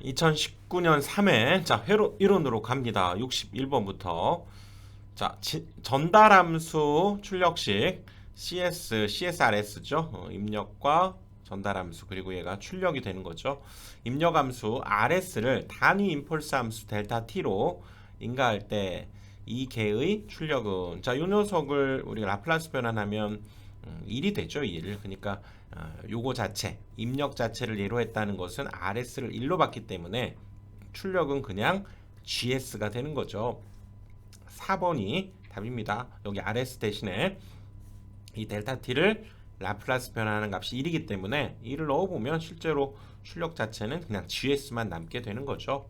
2019년 3회 자 회로 1원으로 갑니다. 61번부터 자 전달함수 출력식 CSRS죠. 입력과 전달함수 그리고 얘가 출력이 되는 거죠. 입력함수 RS를 단위 임펄스 함수 델타 T로 인가할 때 이 개의 출력은 이 녀석을 우리가 라플라스 변환하면 1이 되죠. 1. 그러니까 요거 자체, 입력 자체를 예로 했다는 것은 RS를 1로 봤기 때문에 출력은 그냥 GS가 되는 거죠. 4번이 답입니다. 여기 RS 대신에 이 델타 T를 라플라스 변환하는 값이 1이기 때문에 1을 넣어보면 실제로 출력 자체는 그냥 GS만 남게 되는 거죠.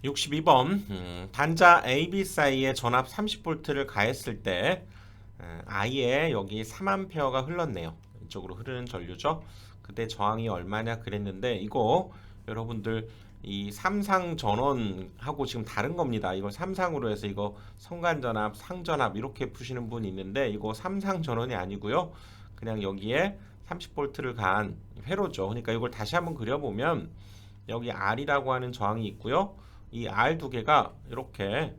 62번 단자 AB 사이에 전압 30V를 가했을 때 I에 여기 3A가 흘렀네요. 이쪽으로 흐르는 전류죠. 그때 저항이 얼마냐 그랬는데 이거 여러분들 이 삼상 전원하고 지금 다른 겁니다. 이걸 삼상으로 해서 이거 성간전압, 상전압 이렇게 푸시는 분이 있는데 이거 삼상 전원이 아니고요. 그냥 여기에 30V를 가한 회로죠. 그러니까 이걸 다시 한번 그려보면 여기 R이라고 하는 저항이 있고요. 이 R 두 개가 이렇게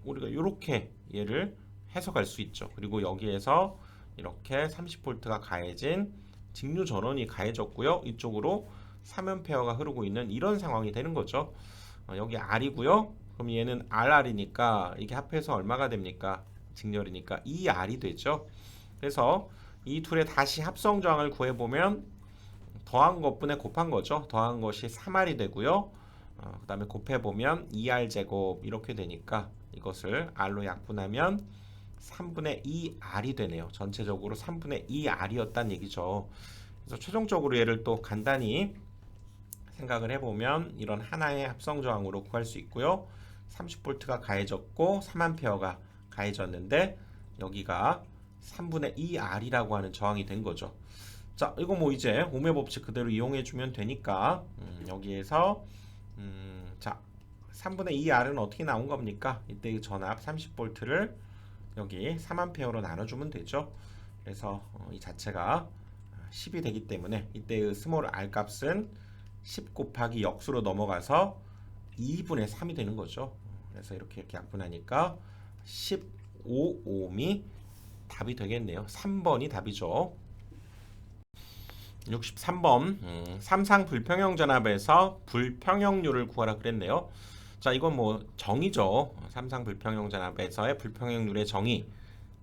우리가 이렇게 얘를 해석할 수 있죠. 그리고 여기에서 이렇게 30V가 가해진 직류 전원이 가해졌고요. 이쪽으로 3A 흐르고 있는 이런 상황이 되는 거죠. 여기 R이고요. 그럼 얘는 RR이니까 이게 합해서 얼마가 됩니까? 직렬이니까 2R이 되죠. 그래서 이 둘의 다시 합성 저항을 구해보면 더한 것분에 곱한 거죠. 더한 것이 3R이 되고요. 그 다음에 곱해보면 2R 제곱 이렇게 되니까 이것을 R로 약분하면 3분의 2R이 되네요. 전체적으로 3분의 2R이었다는 얘기죠. 그래서 최종적으로 얘를 또 간단히 생각을 해보면 이런 하나의 합성 저항으로 구할 수 있고요. 30V가 가해졌고 3A가 가해졌는데 여기가 3분의 2R이라고 하는 저항이 된 거죠. 자, 이거 뭐 이제 오음의 법칙 그대로 이용해 주면 되니까 여기에서 자 3분의 2R은 어떻게 나온 겁니까? 이때 전압 30V를 여기 3A로 나눠주면 되죠. 그래서 이 자체가 10이 되기 때문에 이때의 스몰 r 값은 10 곱하기 역수로 넘어가서 2분의 3이 되는 거죠. 그래서 이렇게 약분하니까 15ohm이 답이 되겠네요. 3번이 답이죠. 63번 삼상 불평형 전압에서 불평형률을 구하라 그랬네요. 자, 이건 뭐 정의죠. 삼상 불평형 전압에서의 불평형률의 정의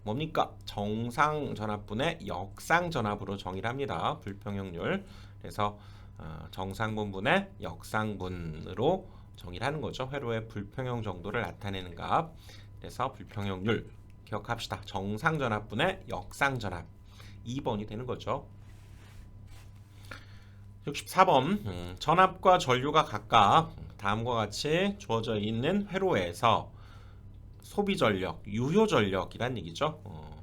뭡니까? 정상 전압분의 역상 전압으로 정의를 합니다. 불평형률. 그래서 정상분분의 역상분으로 정의를 하는 거죠. 회로의 불평형 정도를 나타내는 값. 그래서 불평형률 기억합시다. 정상 전압분의 역상 전압 2번이 되는 거죠. 64번 전압과 전류가 각각 다음과 같이 주어져 있는 회로에서 소비 전력, 유효 전력이란 얘기죠.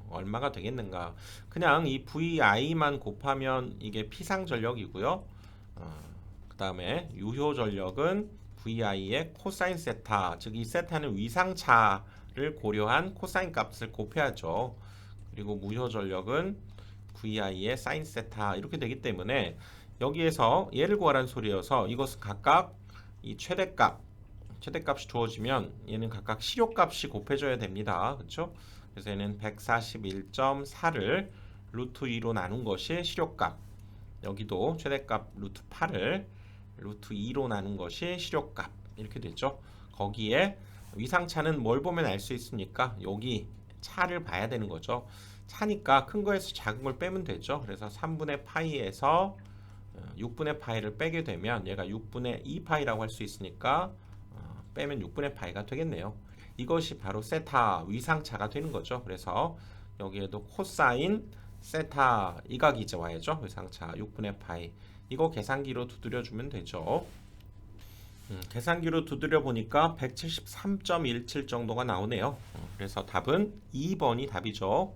얼마가 되겠는가? 그냥 이 VI만 곱하면 이게 피상 전력이고요. 그 다음에 유효 전력은 VI의 코사인 세타, 즉 이 세타는 위상차를 고려한 코사인 값을 곱해야죠. 그리고 무효 전력은 VI의 사인 세타 이렇게 되기 때문에 여기에서 얘를 구하라는 소리여서 이것은 각각 이 최대값이 주어지면 얘는 각각 실효값이 곱해져야 됩니다. 그렇죠? 그래서 얘는 141.4를 루트 2로 나눈 것이 실효값. 여기도 최대값 루트 8을 루트 2로 나눈 것이 실효값. 이렇게 되죠. 거기에 위상차는 뭘 보면 알 수 있습니까? 여기 차를 봐야 되는 거죠. 차니까 큰 거에서 작은 걸 빼면 되죠. 그래서 3분의 파이에서 6분의 파이를 빼게 되면 얘가 6분의 2파이라고 할 수 있으니까 빼면 6분의 파이가 되겠네요. 이것이 바로 세타 위상차가 되는 거죠. 그래서 여기에도 코사인 세타 이각이 이제 와야죠. 위상차 6분의 파이 이거 계산기로 두드려 주면 되죠. 계산기로 두드려 보니까 173.17 정도가 나오네요. 그래서 답은 2번이 답이죠.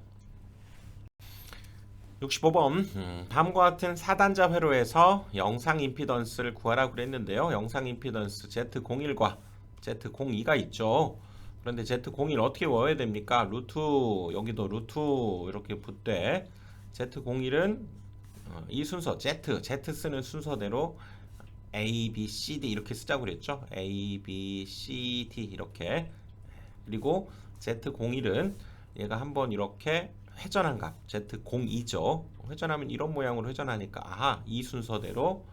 65번 다음과 같은 4단자 회로에서 영상 임피던스를 구하라고 그랬는데요. 영상 임피던스 Z01과 Z02가 있죠. 그런데 Z01 어떻게 외워야 됩니까? 루트 여기도 루트 이렇게 붙되 Z01은 이 순서 Z 쓰는 순서대로 A, B, C, D 이렇게 쓰자고 그랬죠. A, B, C, D 이렇게. 그리고 Z01은 얘가 한번 이렇게 회전한 값 Z02죠. 회전하면 이런 모양으로 회전하니까 아하, 이 순서대로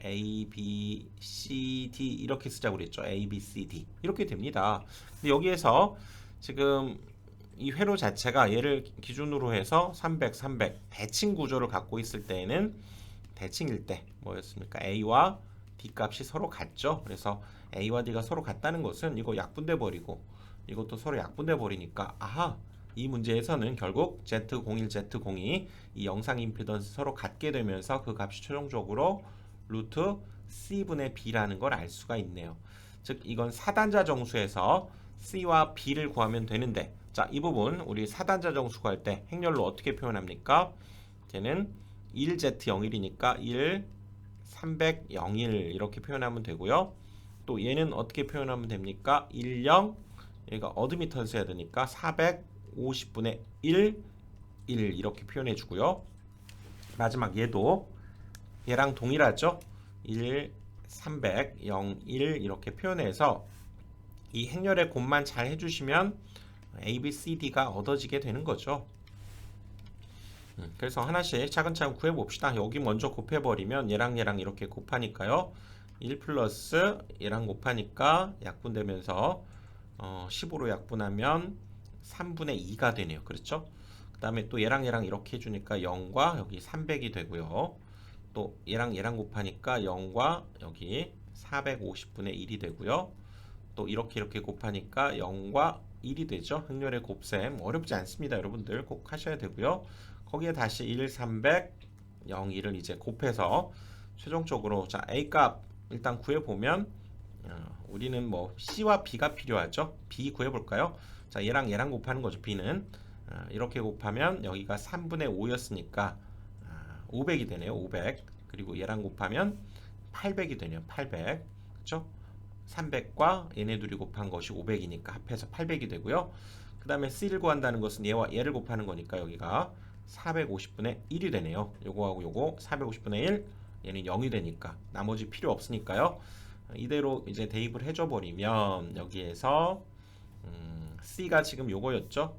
A, B, C, D 이렇게 쓰자고 그랬죠. A, B, C, D 이렇게 됩니다. 근데 여기에서 지금 이 회로 자체가 얘를 기준으로 해서 300, 300 대칭 구조를 갖고 있을 때에는 대칭일 때 뭐였습니까? A와 D 값이 서로 같죠. 그래서 A와 D가 서로 같다는 것은 이거 약분돼 버리고 이것도 서로 약분돼 버리니까 아하, 이 문제에서는 결국 Z01, Z02 이 영상 임피던스 서로 같게 되면서 그 값이 최종적으로 루트 C분의 B라는 걸 알 수가 있네요. 즉 이건 사단자 정수에서 C와 B를 구하면 되는데, 자, 이 부분 우리 사단자 정수 구할 때 행렬로 어떻게 표현합니까? 걔는 1Z01이니까 1, 300, 01 이렇게 표현하면 되고요. 또 얘는 어떻게 표현하면 됩니까? 10, 얘가 어드미턴스 해야 되니까 450분의 1, 1 이렇게 표현해 주고요. 마지막 얘도 얘랑 동일하죠? 1, 300, 0, 1 이렇게 표현해서 이 행렬의 곱만 잘 해주시면 A, B, C, D가 얻어지게 되는 거죠. 그래서 하나씩 차근차근 구해봅시다. 여기 먼저 곱해버리면 얘랑 이렇게 곱하니까요. 1 플러스 얘랑 곱하니까 약분되면서 15로 약분하면 3분의 2가 되네요. 그렇죠? 그 다음에 또 얘랑 이렇게 해주니까 0과 여기 300이 되고요. 또 얘랑 곱하니까 0과 여기 450분의 1이 되고요. 또 이렇게 곱하니까 0과 1이 되죠. 행렬의 곱셈 어렵지 않습니다. 여러분들 꼭 하셔야 되고요. 거기에 다시 1, 300, 0, 1을 이제 곱해서 최종적으로 자 A 값 일단 구해보면 우리는 뭐 C와 B가 필요하죠. B 구해볼까요? 자 얘랑 곱하는 거죠. B는 이렇게 곱하면 여기가 3분의 5였으니까 500이 되네요. 500. 그리고 얘랑 곱하면 800이 되네요. 800. 그렇죠? 300과 얘네 둘이 곱한 것이 500이니까 합해서 800이 되고요. 그 다음에 C를 구한다는 것은 얘와 얘를 곱하는 거니까 여기가 450분의 1이 되네요. 요거하고 요거 450분의 1, 얘는 0이 되니까 나머지 필요 없으니까요. 이대로 이제 대입을 해줘 버리면 여기에서 C가 지금 요거였죠.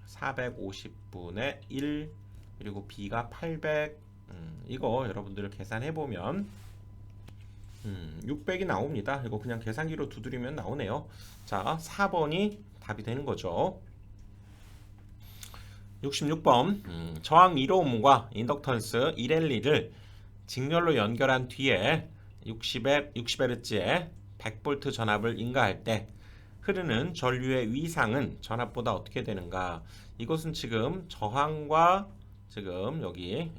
450분의 1 그리고 B가 800. 이거 여러분들 계산해 보면 600이 나옵니다. 이거 그냥 계산기로 두드리면 나오네요. 자, 4번이 답이 되는 거죠. 66번 저항 1옴과 인덕턴스 1L를 직렬로 연결한 뒤에 60Hz의 100V 전압을 인가할 때 흐르는 전류의 위상은 전압보다 어떻게 되는가? 이것은 지금 저항과 지금 여기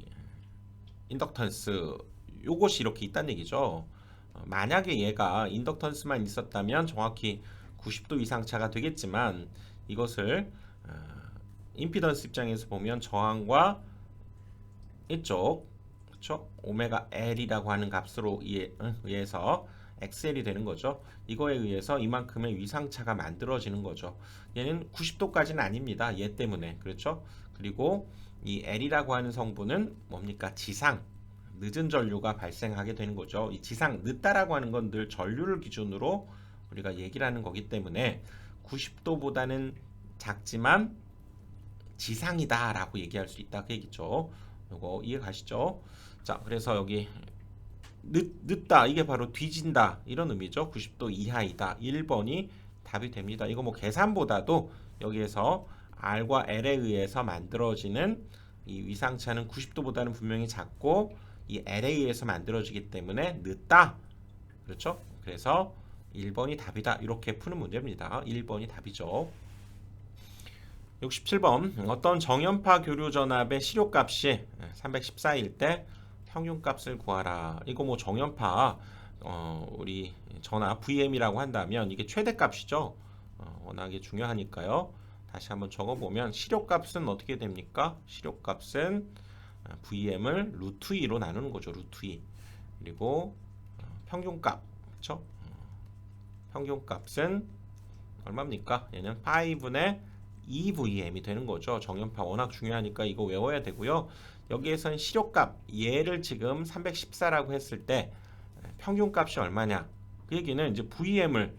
인덕턴스 요것이 이렇게 있다는 얘기죠. 만약에 얘가 인덕턴스만 있었다면 정확히 90도 이상 차가 되겠지만 이것을 임피던스 입장에서 보면 저항과 이쪽 그렇죠? 오메가 L이라고 하는 값으로 의해서 XL이 되는 거죠. 이거에 의해서 이만큼의 위상차가 만들어지는 거죠. 얘는 90도까지는 아닙니다. 얘 때문에 그렇죠? 그리고 이 L이라고 하는 성분은 뭡니까? 지상 늦은 전류가 발생하게 되는 거죠. 이 지상 늦다라고 하는 건 늘 전류를 기준으로 우리가 얘기를 하는 거기 때문에 90도보다는 작지만 지상이다라고 얘기할 수 있다 그 얘기죠. 요거 이해 가시죠? 자, 그래서 여기 늦다 이게 바로 뒤진다 이런 의미죠. 90도 이하이다. 1번이 답이 됩니다. 이거 뭐 계산보다도 여기에서 R과 L에 의해서 만들어지는 이 위상차는 90도보다는 분명히 작고 이 L에 의해서 만들어지기 때문에 늦다. 그렇죠? 그래서 1번이 답이다. 이렇게 푸는 문제입니다. 1번이 답이죠. 67번 어떤 정연파 교류 전압의 실효값이 314일 때 평균값을 구하라. 이거 뭐 정연파 우리 전압 VM이라고 한다면 이게 최대값이죠. 워낙에 중요하니까요. 다시 한번 적어보면 실효값은 어떻게 됩니까? 실효값은 VM을 루트 2로 나누는 거죠. 루트 2. 그리고 평균값 그렇죠? 평균값은 얼마입니까? 얘는 5분의 EVM이 되는 거죠. 정연파 워낙 중요하니까 이거 외워야 되고요. 여기에선 실효값 얘를 지금 314라고 했을 때 평균값이 얼마냐? 그 얘기는 이제 VM을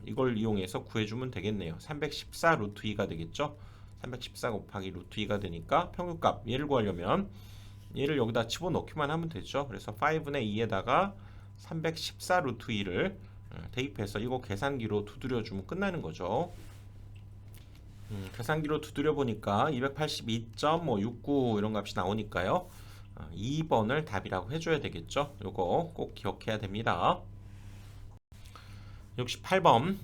이걸 이용해서 구해주면 되겠네요. 314 루트 2가 되겠죠. 314 곱하기 루트 2가 되니까 평균값 얘를 구하려면 얘를 여기다 집어넣기만 하면 되죠. 그래서 5분의 2에다가 314 루트 2를 대입해서 이거 계산기로 두드려주면 끝나는 거죠. 계산기로 두드려 보니까 282.69 이런 값이 나오니까요. 2번을 답이라고 해줘야 되겠죠. 요거 꼭 기억해야 됩니다. 68번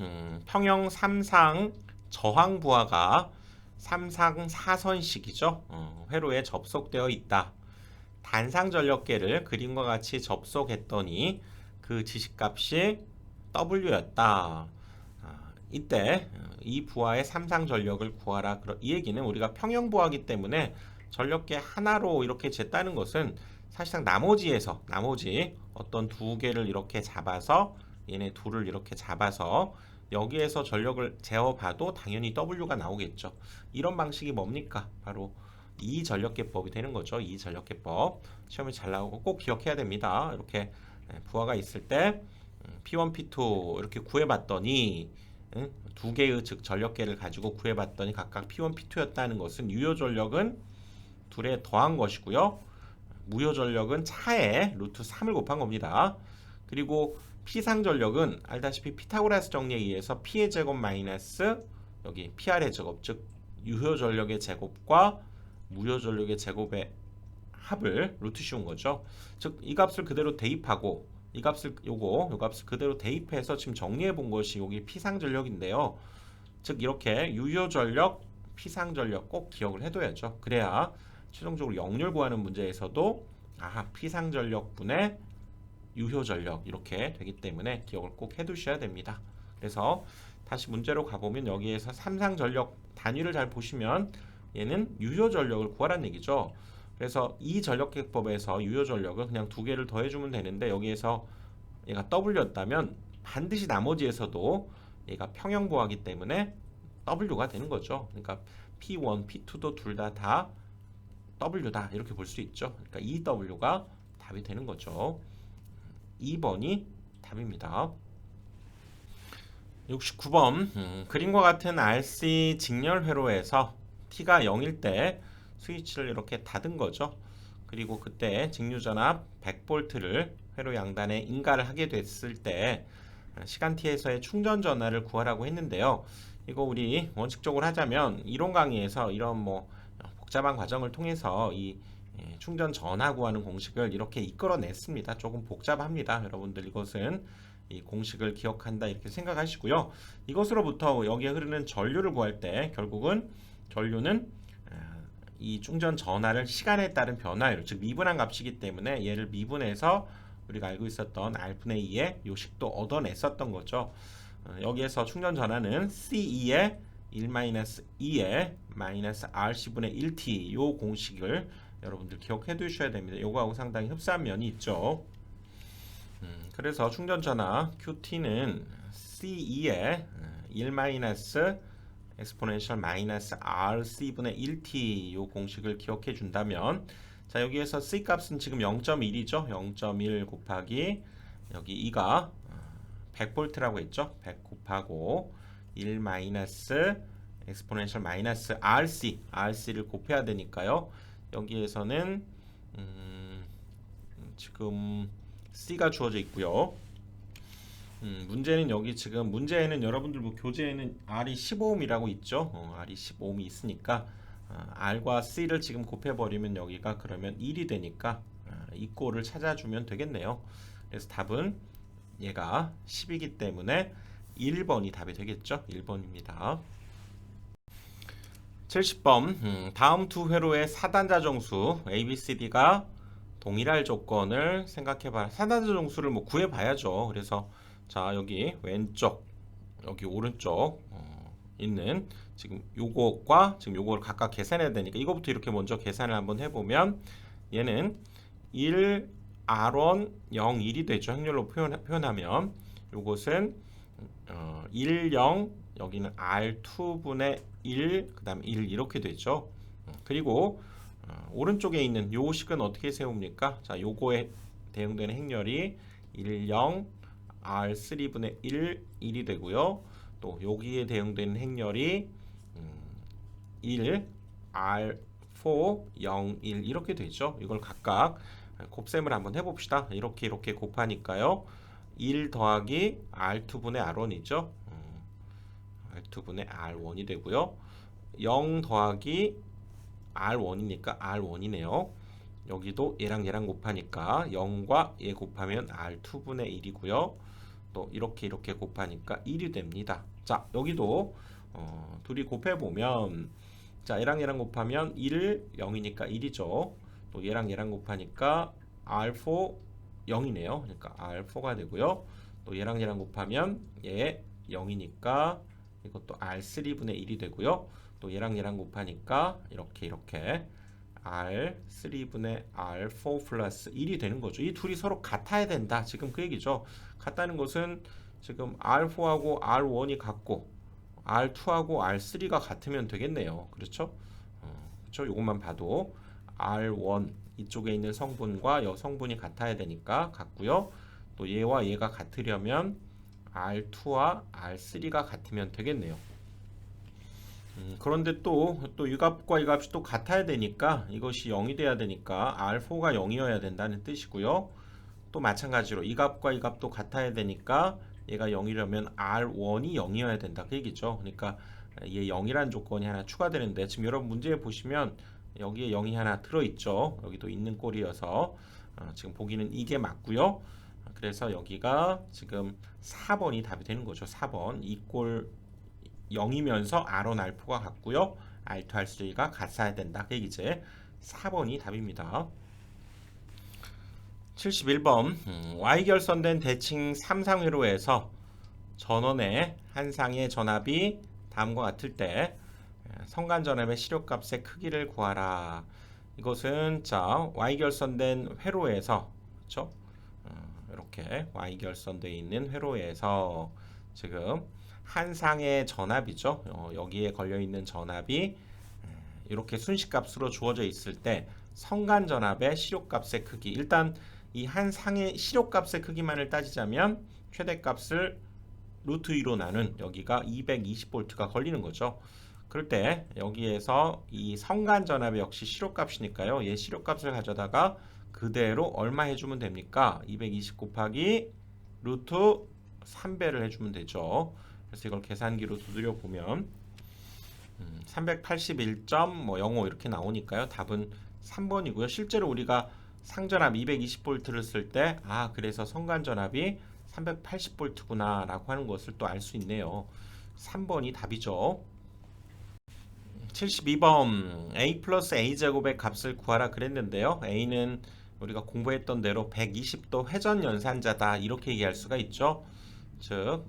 평형 3상 저항 부하가 3상 4선식이죠. 회로에 접속되어 있다. 단상 전력계를 그림과 같이 접속했더니 그 지식값이 W였다. 이때 이 부하의 3상 전력을 구하라. 이 얘기는 우리가 평형 부하이기 때문에 전력계 하나로 이렇게 쟀다는 것은 사실상 나머지 어떤 두 개를 이렇게 잡아서 얘네 둘을 이렇게 잡아서 여기에서 전력을 재어봐도 당연히 W가 나오겠죠. 이런 방식이 뭡니까? 바로 이 전력계법이 되는 거죠. 이 전력계법 시험에 잘 나오고 꼭 기억해야 됩니다. 이렇게 부하가 있을 때 P1, P2 이렇게 구해봤더니 두 개의 즉 전력계를 가지고 구해봤더니 각각 P1, P2였다는 것은 유효 전력은 둘에 더한 것이고요. 무효 전력은 차에 루트 3을 곱한 겁니다. 그리고 P상 전력은 알다시피 피타고라스 정리에 의해서 P의 제곱 마이너스 여기 PR의 제곱 즉 유효 전력의 제곱과 무효 전력의 제곱의 합을 루트 씌운 거죠. 즉 이 값을 그대로 대입하고 이 값을 요 값을 그대로 대입해서 지금 정리해 본 것이 여기 P상 전력인데요. 즉 이렇게 유효 전력, P상 전력 꼭 기억을 해둬야죠. 그래야 최종적으로 역률 구하는 문제에서도 P상 전력분의 유효 전력 이렇게 되기 때문에 기억을 꼭 해두셔야 됩니다. 그래서 다시 문제로 가보면 여기에서 3상 전력 단위를 잘 보시면 얘는 유효 전력을 구하라는 얘기죠. 그래서 이 전력계법에서 유효 전력은 그냥 두 개를 더해주면 되는데 여기에서 얘가 W였다면 반드시 나머지에서도 얘가 평형부하기 때문에 W가 되는 거죠. 그러니까 P1, P2도 둘 다 W다 이렇게 볼 수 있죠. 그러니까 이 W가 답이 되는 거죠. 2번이 답입니다. 69번 그림과 같은 RC 직렬 회로에서 T가 0일 때 스위치를 이렇게 닫은 거죠. 그리고 그때 직류전압 100V를 회로 양단에 인가를 하게 됐을 때 시간 T에서의 충전 전압을 구하라고 했는데요. 이거 우리 원칙적으로 하자면 이론 강의에서 이런 뭐 복잡한 과정을 통해서 이 충전 전압 구하는 공식을 이렇게 이끌어냈습니다. 조금 복잡합니다. 여러분들 이것은 이 공식을 기억한다 이렇게 생각하시고요. 이것으로부터 여기에 흐르는 전류를 구할 때 결국은 전류는 이 충전 전압을 시간에 따른 변화율 즉 미분한 값이기 때문에 얘를 미분해서 우리가 알고 있었던 R분의 2의 요식도 얻어냈었던 거죠. 여기에서 충전 전압은 C2의 1-2의 마이너스 RC분의 1T 요 공식을 여러분들 기억해 두셔야 됩니다. 요거하고 상당히 흡사한 면이 있죠. 그래서 충전 전압 QT는 C2의 1 마이너스 엑스포넨셜 마이너스 RC분의 1T 요 공식을 기억해 준다면 자 여기에서 C 값은 지금 0.1이죠. 0.1 곱하기 여기 2가 100V라고 했죠. 100 곱하고 1 마이너스 엑스포넨셜 마이너스 RC를 곱해야 되니까요. 여기에서는 지금 C가 주어져 있고요. 문제는 여기 지금 문제에는 여러분들 뭐 교재에는 R이 15ohm이라고 있죠. R이 15ohm이 있으니까 R과 C를 지금 곱해버리면 여기가 그러면 1이 되니까 이 꼴을 찾아주면 되겠네요. 그래서 답은 얘가 10이기 때문에 1번이 답이 되겠죠. 1번입니다. 70번 다음 두 회로의 사단자 정수 ABCD가 동일할 조건을 생각해봐라. 사단자 정수를 뭐 구해봐야죠. 그래서 자 여기 왼쪽 여기 오른쪽 있는 지금 요거과 지금 요거를 각각 계산해야 되니까 이거부터 이렇게 먼저 계산을 한번 해보면 얘는 1 R1 0 1이 되죠. 행렬로 표현하면 요것은 1 0 여기는 R2분의 1, 그 다음 1 이렇게 되죠. 그리고 오른쪽에 있는 요 식은 어떻게 세웁니까? 자, 요거에 대응되는 행렬이 1, 0, R3분의 1, 1이 되고요. 또 여기에 대응되는 행렬이 1, R4, 0, 1 이렇게 되죠. 이걸 각각 곱셈을 한번 해봅시다. 이렇게 곱하니까요. 1 더하기 R2분의 R1이죠. R2분의 R1이 되고요. 0 더하기 R1이니까 R1이네요. 여기도 얘랑 곱하니까 0과 얘 곱하면 R2분의 1이고요. 또 이렇게 곱하니까 1이 됩니다. 자, 여기도 둘이 곱해보면 자, 얘랑 곱하면 1, 0이니까 1이죠. 또 얘랑 곱하니까 R4 0이네요. 그러니까 R4가 되고요. 또 얘랑 곱하면 얘 0이니까 이것도 R3분의 1이 되고요. 또 얘랑 곱하니까 이렇게 R3분의 R4 플러스 1이 되는 거죠. 이 둘이 서로 같아야 된다. 지금 그 얘기죠. 같다는 것은 지금 R4하고 R1이 같고 R2하고 R3가 같으면 되겠네요. 그렇죠? 그렇죠? 이것만 봐도 R1 이쪽에 있는 성분과 이 성분이 같아야 되니까 같고요. 또 얘와 얘가 같으려면 R2와 R3가 같으면 되겠네요. 그런데 또 이 값과 이 값이 또 같아야 되니까 이것이 0이 돼야 되니까 R4가 0이어야 된다는 뜻이고요. 또 마찬가지로 이 값과 이 값도 같아야 되니까 얘가 0이려면 R1이 0이어야 된다 그 얘기죠. 그러니까 얘 0이라는 조건이 하나 추가되는데 지금 여러분 문제에 보시면 여기에 0이 하나 들어있죠. 여기도 있는 꼴이어서 지금 보기는 이게 맞고요. 그래서 여기가 지금 4번이 답이 되는 거죠. 4번 이 꼴 0이면서 R1, R4가 같고요. R2, R3가 같아야 된다. 그 얘기지. 4번이 답입니다. 71번 Y결선된 대칭 3상회로에서 전원의 한 상의 전압이 다음과 같을 때 성간전압의 시력값의 크기를 구하라. 이것은 자 Y결선된 회로에서 그렇죠? 이렇게 Y결선되어 있는 회로에서 지금 한 상의 전압이죠. 여기에 걸려있는 전압이 이렇게 순식값으로 주어져 있을 때 성간전압의 시력값의 크기 일단 이 한 상의 시력값의 크기만을 따지자면 최대값을 루트 2로 나눈 여기가 220V가 걸리는 거죠. 그럴 때 여기에서 이 성간전압이 역시 시력값이니까요. 얘 시력값을 가져다가 그대로 얼마 해주면 됩니까? 220 곱하기 루트 3배를 해주면 되죠. 그래서 이걸 계산기로 두드려 보면 381.05 이렇게 나오니까요. 답은 3번이고요. 실제로 우리가 상전압 220V를 쓸 때 그래서 성간전압이 380V구나 라고 하는 것을 또 알 수 있네요. 3번이 답이죠. 72번 A 플러스 A제곱의 값을 구하라 그랬는데요. A는 우리가 공부했던 대로 120도 회전 연산자다 이렇게 얘기할 수가 있죠. 즉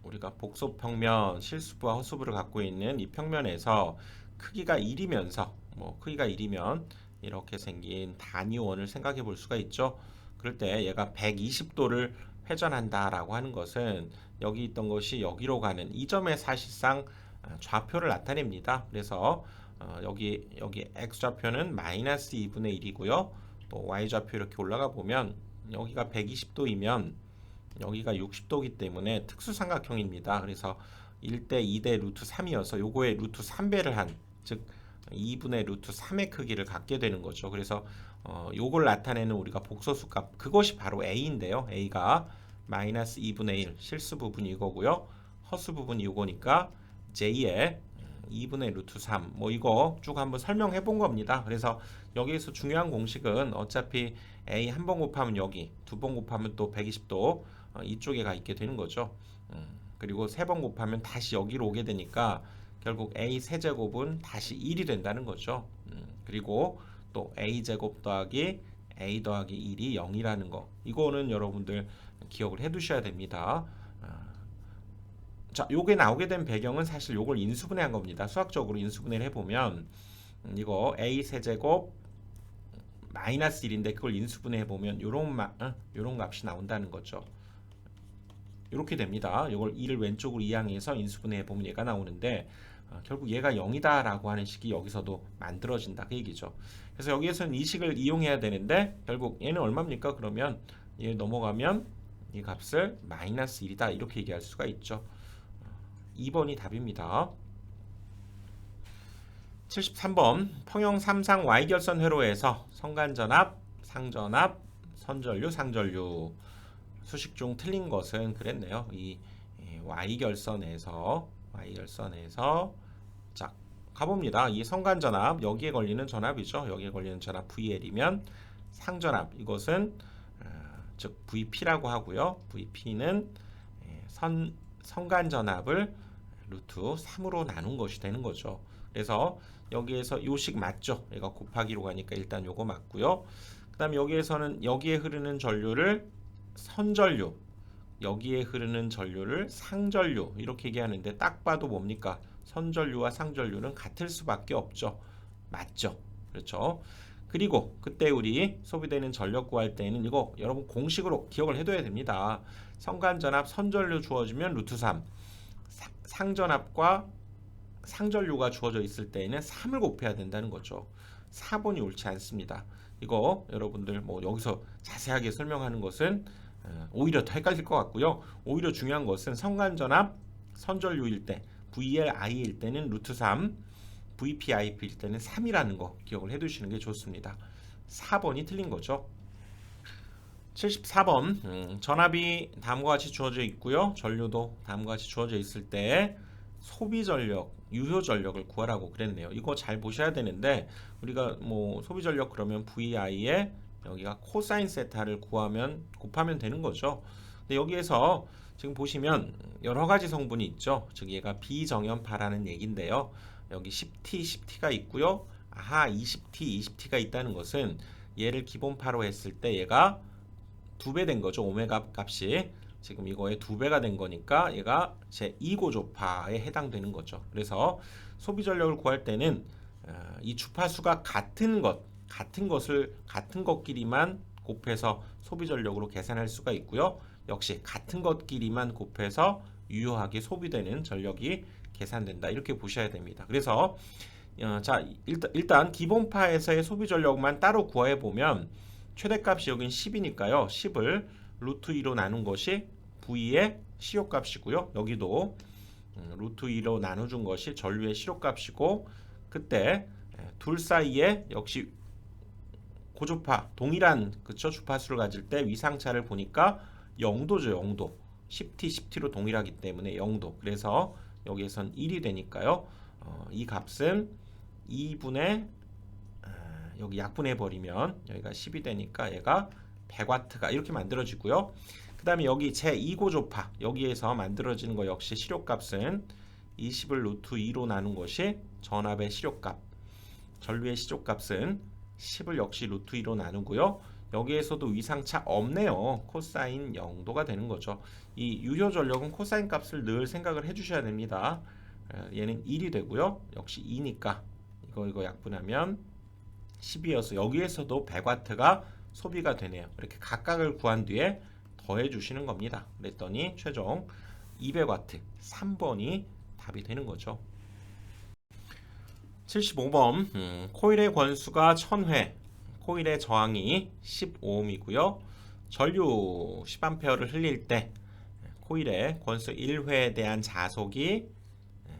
우리가 복소평면 실수부와 허수부를 갖고 있는 이 평면에서 크기가 1이면서 크기가 1이면 이렇게 생긴 단위원을 생각해 볼 수가 있죠. 그럴 때 얘가 120도를 회전한다 라고 하는 것은 여기 있던 것이 여기로 가는 이 점에 사실상 좌표를 나타냅니다. 그래서 여기 x좌표는 마이너스 2분의 1이고요. 또 y좌표 이렇게 올라가 보면 여기가 120도이면 여기가 60도이기 때문에 특수삼각형입니다. 그래서 1대 2대 루트 3이어서 요거에 루트 3배를 한 즉 2분의 루트 3의 크기를 갖게 되는 거죠. 그래서 요걸 나타내는 우리가 복소수 값 그것이 바로 A인데요. A가 마이너스 2분의 1 실수 부분이 이거고요. 허수 부분이 이거니까 J의 2분의 루트 3 이거 쭉 한번 설명해 본 겁니다. 그래서 여기에서 중요한 공식은 어차피 A 한 번 곱하면 여기 두 번 곱하면 또 120도 이쪽에 가 있게 되는 거죠. 그리고 세 번 곱하면 다시 여기로 오게 되니까 결국 A 세제곱은 다시 1이 된다는 거죠. 그리고 또 A제곱 더하기 A 더하기 1이 0이라는 거 이거는 여러분들 기억을 해 두셔야 됩니다. 자, 요게 나오게 된 배경은 사실 요걸 인수분해한 겁니다. 수학적으로 인수분해를 해보면 이거 A 세제곱 마이너스 1인데 그걸 인수분해 해보면 요런 값이 나온다는 거죠. 이렇게 됩니다. 이걸 2를 왼쪽으로 이항해서 인수분해 해보면 얘가 나오는데 결국 얘가 0이다 라고 하는 식이 여기서도 만들어진다 그 얘기죠. 그래서 여기에서는 이 식을 이용해야 되는데 결국 얘는 얼마입니까? 그러면 얘 넘어가면 이 값을 마이너스 1이다 이렇게 얘기할 수가 있죠. 2번이 답입니다. 73번 평형 3상 Y결선 회로에서 성간전압, 상전압, 선전류, 상전류 수식 중 틀린 것은 그랬네요. 이 Y결선에서 자 가봅니다. 이 성간전압 여기에 걸리는 전압이죠. 여기에 걸리는 전압 VL이면 상전압 이것은 즉 VP라고 하고요. VP는 성간전압을 루트 3으로 나눈 것이 되는 거죠. 그래서 여기에서 요식 맞죠? 얘가 곱하기로 가니까 일단 요거 맞고요. 그 다음에 여기에서는 여기에 흐르는 전류를 선전류, 여기에 흐르는 전류를 상전류 이렇게 얘기하는데 딱 봐도 뭡니까? 선전류와 상전류는 같을 수밖에 없죠. 맞죠? 그렇죠? 그리고 그때 우리 소비되는 전력 구할 때는 이거 여러분 공식으로 기억을 해둬야 됩니다. 성간전압 선전류 주어지면 루트 3, 상전압과 상전류가 주어져 있을 때에는 3을 곱해야 된다는 거죠. 4번이 옳지 않습니다. 이거 여러분들 뭐 여기서 자세하게 설명하는 것은 오히려 더 헷갈릴 것 같고요. 오히려 중요한 것은 성간전압 선전류일 때 VLI일 때는 루트 3, VPIP일 때는 3이라는 거 기억을 해두시는 게 좋습니다. 4번이 틀린 거죠. 74번 전압이 다음과 같이 주어져 있고요. 전류도 다음과 같이 주어져 있을 때 소비 전력, 유효 전력을 구하라고 그랬네요. 이거 잘 보셔야 되는데 우리가 뭐 소비 전력 그러면 VI에 여기가 코사인 세타를 곱하면 되는 거죠. 근데 여기에서 지금 보시면 여러 가지 성분이 있죠. 즉 얘가 비정연파라는 얘긴데요. 여기 10T, 10T가 있고요. 20T, 20T가 있다는 것은 얘를 기본파로 했을 때 얘가 2배 된 거죠. 오메가 값이 지금 이거의 2배가 된 거니까 얘가 제2고조파에 해당되는 거죠. 그래서 소비 전력을 구할 때는 이 주파수가 같은 것끼리만 곱해서 소비 전력으로 계산할 수가 있고요. 역시 같은 것끼리만 곱해서 유효하게 소비되는 전력이 계산된다. 이렇게 보셔야 됩니다. 그래서 자 일단 기본파에서의 소비 전력만 따로 구해 보면 최대값이 여긴 10이니까요. 10을 루트 2로 나눈 것이 V의 시효값이고요. 여기도 루트 2로 나눠준 것이 전류의 시효값이고 그때 둘 사이에 역시 고주파 동일한 그쵸 주파수를 가질 때 위상차를 보니까 0도죠. 0도 10T 10T로 동일하기 때문에 0도 그래서 여기에선 1이 되니까요. 이 값은 2분의 여기 약분해 버리면 여기가 10이 되니까 얘가 100W가 이렇게 만들어지고요. 그 다음에 여기 제2고조파 여기에서 만들어지는 거 역시 시료값은 20을 루트 2로 나눈 것이 전압의 시료값 전류의 시료값은 10을 역시 루트 2로 나누고요. 여기에서도 위상차 없네요. 코사인 0도가 되는 거죠. 이 유효 전력은 코사인 값을 늘 생각을 해주셔야 됩니다. 얘는 1이 되고요. 역시 2니까 이거 약분하면 10이어서 여기에서도 100W가 소비가 되네요. 이렇게 각각을 구한 뒤에 더해 주시는 겁니다. 그랬더니 최종 200W 3번이 답이 되는 거죠. 75번 코일의 권수가 1000회 코일의 저항이 15ohm이고요. 전류 10A를 흘릴 때 코일의 권수 1회에 대한 자속이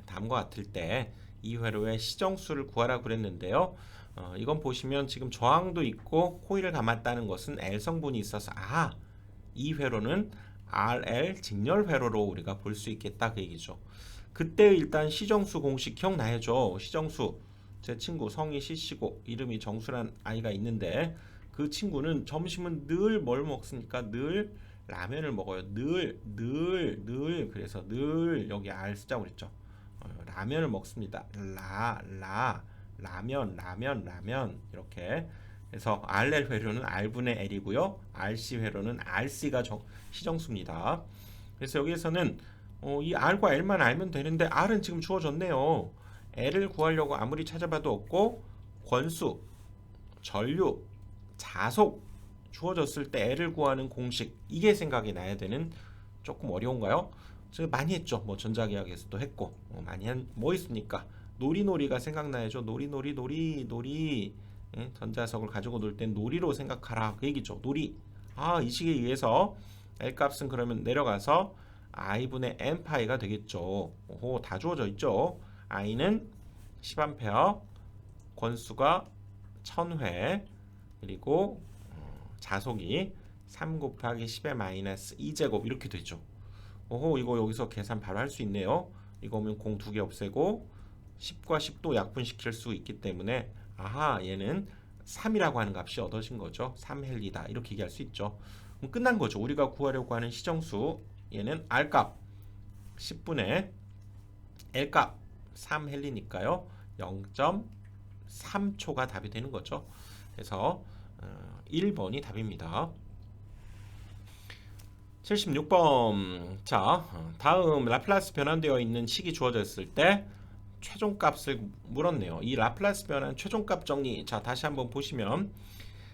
다음과 같을 때 이 회로의 시정수를 구하라 그랬는데요. 이건 보시면 지금 저항도 있고 코일을 감았다는 것은 L 성분이 있어서 이 회로는 RL 직렬 회로로 우리가 볼 수 있겠다 그 얘기죠. 그때 일단 시정수 공식 기억나야죠. 시정수 제 친구 성이 C씨고 이름이 정수란 아이가 있는데 그 친구는 점심은 늘 뭘 먹습니까? 늘 라면을 먹어요. 늘 그래서 늘 여기 R 쓰자고 그랬죠. 라면을 먹습니다. 라면 이렇게 그래서 RL 회로는 R분의 L이고요. RC 회로는 RC가 시정수입니다. 그래서 여기에서는 이 R과 L만 알면 되는데 R은 지금 주어졌네요. L을 구하려고 아무리 찾아봐도 없고 권수, 전류, 자속 주어졌을 때 L을 구하는 공식 이게 생각이 나야 되는 조금 어려운가요? 저 많이 했죠. 뭐 전자계약에서도 했고 많이 한 뭐 있습니까? 놀이놀이가 생각나야죠. 놀이. 예? 전자석을 가지고 놀 땐 놀이로 생각하라 그 얘기죠. 놀이. 이 식에 의해서 L 값은 그러면 내려가서 I분의 N파이가 되겠죠. 오호, 다 주어져 있죠. I는 10A, 권수가 1000회, 그리고 자속이 3 곱하기 10의 마이너스 2제곱 이렇게 되죠. 오호, 이거 여기서 계산 바로 할 수 있네요. 이거 오면 공 2개 없애고 10과 10도 약분시킬 수 있기 때문에 아하, 얘는 3이라고 하는 값이 얻어진 거죠. 3헬리다 이렇게 얘기할 수 있죠. 그럼 끝난 거죠. 우리가 구하려고 하는 시정수, 얘는 R값 10분의 L값 3헬리니까요 0.3초가 답이 되는 거죠. 그래서 1번이 답입니다. 76번. 자, 다음 라플라스 변환되어 있는 식이 주어졌을 때 최종값을 물었네요. 이 라플라스 변환 최종값 정리. 자, 다시 한번 보시면,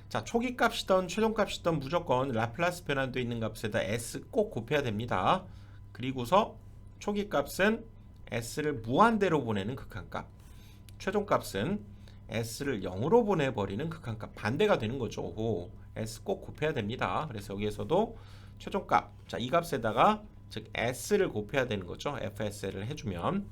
자, 초기값이던 최종값이던 무조건 라플라스 변환되어 있는 값에다 s 꼭 곱해야 됩니다. 그리고서 초기값은 s를 무한대로 보내는 극한값, 최종값은 s를 0으로 보내버리는 극한값, 반대가 되는 거죠. 오, s 꼭 곱해야 됩니다. 그래서 여기에서도 최종값, 자, 이 값에다가 즉 s를 곱해야 되는 거죠. fs를 해주면,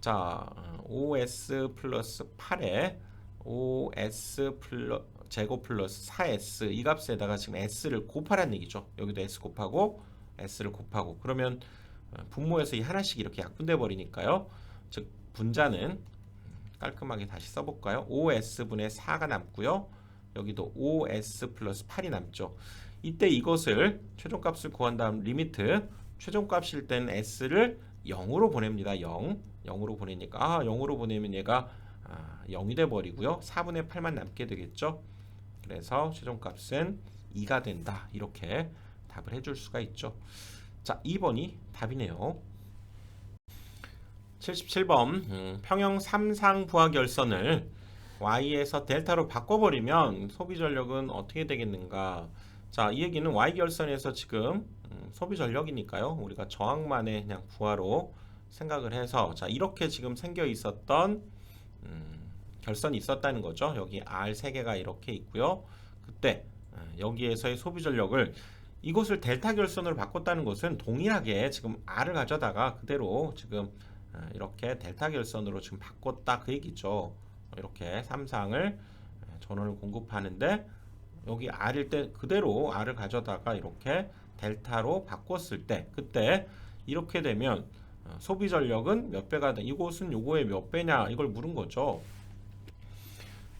자, 5s 플러스 8에 5s 제곱 플러스 4s, 이 값에다가 지금 s를 곱하라는 얘기죠. 여기도 s 곱하고 s를 곱하고, 그러면 분모에서 이 하나씩 이렇게 약분돼 버리니까요. 즉 분자는 깔끔하게 다시 써볼까요? 5s분의 4가 남고요. 여기도 5s 플러스 8이 남죠. 이때 이것을 최종값을 구한 다음 리미트, 최종값일 땐 s를 0으로 보냅니다. 0으로 보내니까 0으로 보내면 얘가 0이 돼 버리고요. 4분의 8만 남게 되겠죠. 그래서 최종값은 2가 된다. 이렇게 답을 해줄 수가 있죠. 자, 2번이 답이네요. 77번. 평형 3상 부하결선을 y에서 델타로 바꿔버리면 소비전력은 어떻게 되겠는가? 자, 이 얘기는 y결선에서 지금 소비전력이니까요. 우리가 저항만의 그냥 부하로 생각을 해서, 자, 이렇게 지금 생겨 있었던 결선이 있었다는 거죠. 여기 R 3개가 이렇게 있고요. 그때 여기에서의 소비전력을, 이곳을 델타 결선으로 바꿨다는 것은 동일하게 지금 R을 가져다가 그대로 지금 이렇게 델타 결선으로 지금 바꿨다 그 얘기죠. 이렇게 3상을 전원을 공급하는데 여기 R일 때 그대로 R을 가져다가 이렇게 델타로 바꿨을 때, 그때 이렇게 되면 소비 전력은 몇 배가 돼? 이곳은 요거의 몇 배냐 이걸 물은 거죠.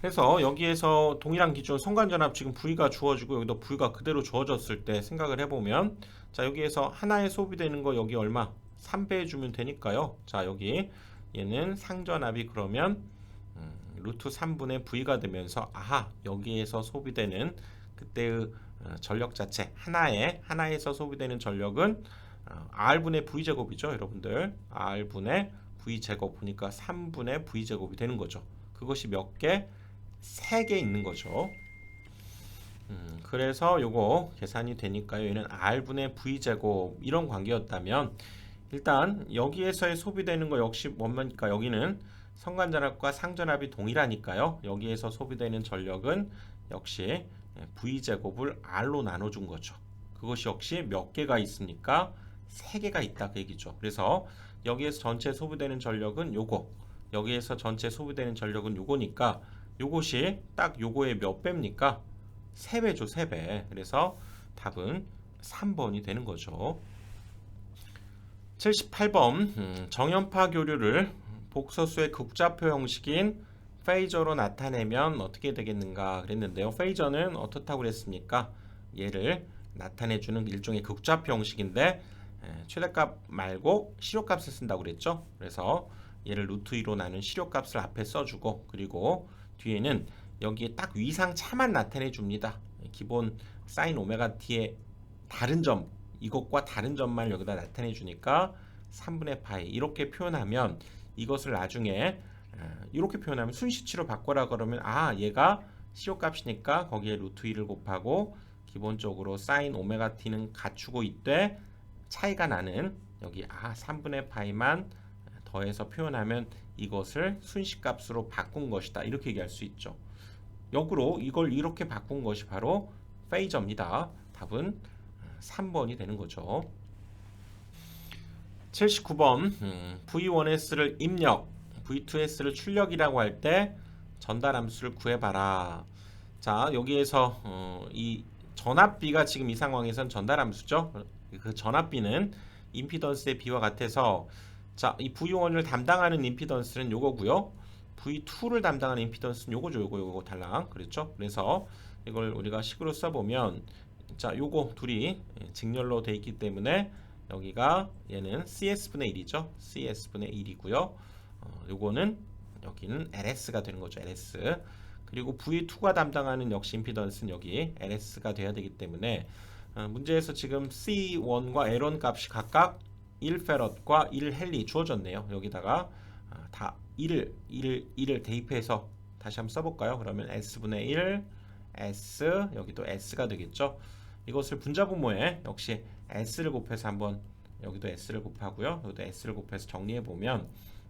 그래서 여기에서 동일한 기준 성관전압 지금 V가 주어지고 여기도 V가 그대로 주어졌을 때 생각을 해보면, 자, 여기에서 하나에 소비되는 거 여기 얼마? 3배 해주면 되니까요. 자, 여기 얘는 상전압이 그러면 루트 3분의 V가 되면서, 아하, 여기에서 소비되는 그때의 전력 자체, 하나에서 소비되는 전력은 R분의 V제곱이죠. 여러분들 R분의 V제곱 보니까 3분의 V제곱이 되는 거죠. 그것이 몇 개? 3개 있는 거죠. 그래서 요거 계산이 되니까요. 얘는 R분의 V제곱 이런 관계였다면, 일단 여기에서의 소비되는 거 역시 뭡니까? 여기는 성관전압과 상전압이 동일하니까요. 여기에서 소비되는 전력은 역시 V제곱을 R로 나눠준 거죠. 그것이 역시 몇 개가 있습니까? 3개가 있다 그 얘기죠. 그래서 여기에서 전체 소비되는 전력은 요거, 여기에서 전체 소비되는 전력은 요거니까 요것이 딱 요거의 몇 배입니까? 3배죠, 3배. 그래서 답은 3번이 되는 거죠. 78번. 정연파 교류를 복소수의 극좌표 형식인 페이저로 나타내면 어떻게 되겠는가 그랬는데요. 페이저는 어떻다고 그랬습니까? 얘를 나타내주는 일종의 극좌표 형식인데 최대값 말고 실효값을 쓴다고 그랬죠. 그래서 얘를 루트 2로 나눈 실효값을 앞에 써주고, 그리고 뒤에는 여기에 딱 위상 차만 나타내 줍니다. 기본 사인 오메가 t의 다른 점, 이것과 다른 점만 여기다 나타내 주니까 3분의 파이 이렇게 표현하면, 이것을 나중에 이렇게 표현하면 순시치로 바꿔라 그러면, 얘가 시효값이니까 거기에 루트 2를 곱하고 기본적으로 사인 오메가 t는 갖추고 있되 차이가 나는 여기 3분의 파이만 더해서 표현하면 이것을 순식값으로 바꾼 것이다. 이렇게 얘기할 수 있죠. 역으로 이걸 이렇게 바꾼 것이 바로 페이저입니다. 답은 3번이 되는 거죠. 79번 V1S를 입력, V2S를 출력이라고 할 때 전달함수를 구해봐라. 자, 여기에서 이 전압비가 지금 이 상황에선 전달함수죠. 그 전압비는 임피던스의 비와 같아서 자, 이 V1을 담당하는 임피던스는 요거고요. V2를 담당하는 임피던스는 요거죠. 요거 달랑. 그렇죠? 그래서 이걸 우리가 식으로 써보면 자, 요거 둘이 직렬로 돼 있기 때문에 여기가 얘는 CS분의 1이죠. CS분의 1이고요. 요거는 여기는 LS가 되는 거죠. LS. 그리고 V2가 담당하는 역시 임피던스는 여기 LS가 돼야 되기 때문에 문제에서 지금 C1과 L1 값이 각각 1페럿과 1헨리 주어졌네요. 여기다가 다 1을 대입해서 다시 한번 써볼까요? 그러면 S분의 1 S 여기도 S가 되겠죠. 이것을 분자분모에 역시 S를 곱해서 한번 여기도 S를 곱하고요. 여기도 S를 곱해서 정리해보면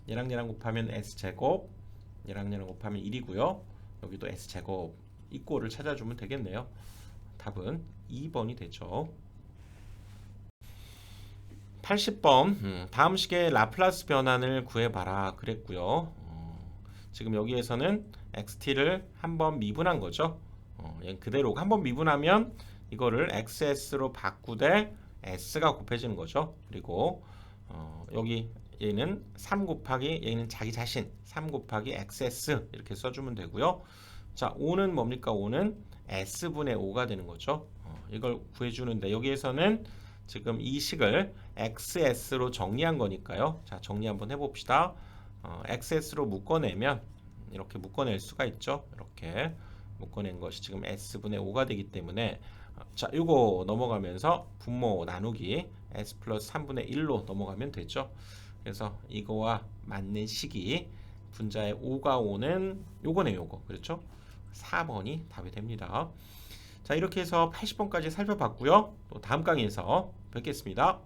얘랑 곱하면 S제곱, 얘랑 곱하면 1이고요. 여기도 S제곱 이 꼴을 찾아주면 되겠네요. 답은 2번이 되죠. 80번 다음 식의 라플라스 변환을 구해봐라 그랬고요. 지금 여기에서는 xt를 한번 미분한 거죠. 그대로 한번 미분하면 이거를 xs로 바꾸되 s가 곱해지는 거죠. 그리고 여기 얘는 3 곱하기 얘는 자기 자신 3 곱하기 xs 이렇게 써주면 되고요. 자, 5는 뭡니까? 5는 s분의 5가 되는 거죠. 이걸 구해주는데 여기에서는 지금 이 식을 xs로 정리한 거니까요. 자, 정리 한번 해봅시다. xs로 묶어내면 이렇게 묶어낼 수가 있죠. 이렇게 묶어낸 것이 지금 s분의 5가 되기 때문에 자, 이거 넘어가면서 분모 나누기 s 플러스 3분의 1로 넘어가면 되죠. 그래서 이거와 맞는 식이 분자의 5가 오는 요거네 요거. 그렇죠? 4번이 답이 됩니다. 자, 이렇게 해서 80번까지 살펴봤고요. 또 다음 강의에서 뵙겠습니다.